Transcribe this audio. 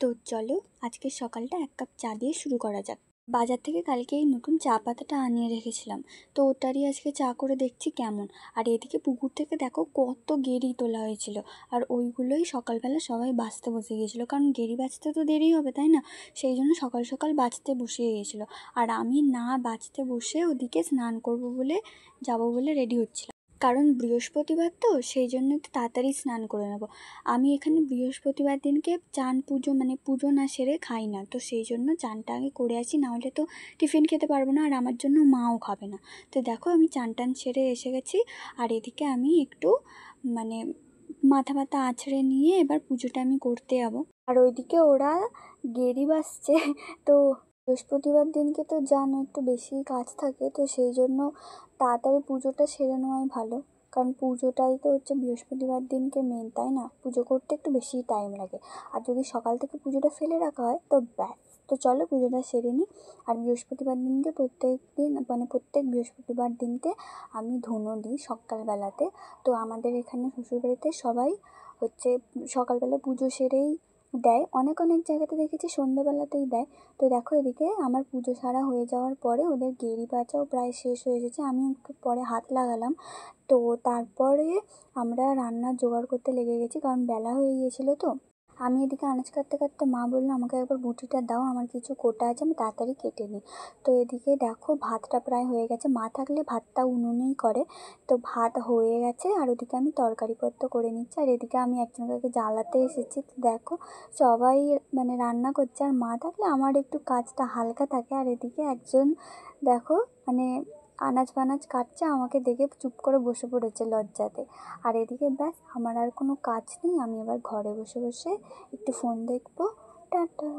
তো চলো আজকে সকালটা এক কাপ চা দিয়ে শুরু করা যাক। বাজার থেকে কালকে এই নতুন চা পাতাটা আনিয়ে রেখেছিলাম, তো ওটারই আজকে চা করে দেখছি কেমন। আর এদিকে পুকুর থেকে দেখো কত গেরি তোলা হয়েছিল, আর ওইগুলোই সকালবেলা সবাই বাছতে বসে গিয়েছিলো, কারণ গেরি বাছতে তো দেরি হবে তাই না, সেই জন্য সকাল সকাল বাছতে বসিয়ে গিয়েছিলো। আর আমি না বাছতে বসে ওদিকে স্নান করব বলে যাব বলে রেডি হচ্ছিলাম, কারণ বৃহস্পতিবার তো সেই জন্য একটু তাড়াতাড়ি স্নান করে নেব। আমি এখানে বৃহস্পতিবার দিনকে চান পুজো মানে পুজো না সেরে খাই না, তো সেই জন্য চানটা আগে করে আসি, নাহলে তো টিফিন খেতে পারবো না, আর আমার জন্য মাও খাবে না। তো দেখো আমি চান টান সেরে এসে গেছি, আর এদিকে আমি একটু মানে মাথা ব্যথা আছড়ে নিয়ে এবার পুজোটা আমি করতে যাবো। আর ওইদিকে ওরা গেরি বাসছে। তো বৃহস্পতিবার দিনকে তো জানো একটু বেশি কাজ থাকে, তো সেই জন্য তাড়াতাড়ি পুজোটা সেরে নেওয়াই ভালো, কারণ পুজোটাই তো হচ্ছে বৃহস্পতিবার দিনকে মেন তাই না, পুজো করতে একটু বেশি টাইম লাগে। আর যদি সকাল থেকে পুজোটা ফেলে রাখা হয় তো ব্যাস। তো চলো পুজোটা সেরে নিই। আর বৃহস্পতিবার দিনকে প্রত্যেক বৃহস্পতিবার দিনকে আমি ধুনো দিই সকালবেলাতে। তো আমাদের এখানে শ্বশুরবাড়িতে সবাই হচ্ছে সকালবেলা পুজো সেরেই দেয়, অনেক অনেক জায়গাতে দেখেছি সন্ধ্যাবেলাতেই দেয়। তো দেখো এদিকে আমার পুজো সারা হয়ে যাওয়ার পরে ওদের গেরি বাজাও প্রায় শেষ হয়ে এসেছে, আমি একটু পরে হাত লাগালাম। তো তারপরে আমরা রান্নার জোগাড় করতে লেগে গেছি, কারণ বেলা হয়ে গিয়েছিলো। তো আমি এদিকে আনাজ কাটতে কাটতে মা বললো আমাকে একবার বটিটা দাও, আমার কিছু কোটা আছে আমি তাড়াতাড়ি কেটে নিই। তো এদিকে দেখো ভাতটা প্রায় হয়ে গেছে, মা থাকলে ভাতটা উনুনেই করে। তো ভাত হয়ে গেছে, আর ওদিকে আমি তরকারিপত্র করে নিচ্ছি, আর এদিকে আমি একজনকে জ্বালাতে এসেছি। তো দেখো সবাই রান্না করছে, আর মা থাকলে আমার একটু কাজটা হালকা থাকে। আর এদিকে একজন দেখো আনাজ ফানাজ কাটছে, আমাকে দেখে চুপ করে বসে পড়েছে লজ্জাতে। আর এদিকে ব্যাস আমার আর কোনো কাজ নেই, আমি এবার ঘরে বসে বসে একটু ফোন দেখবো। টাটা।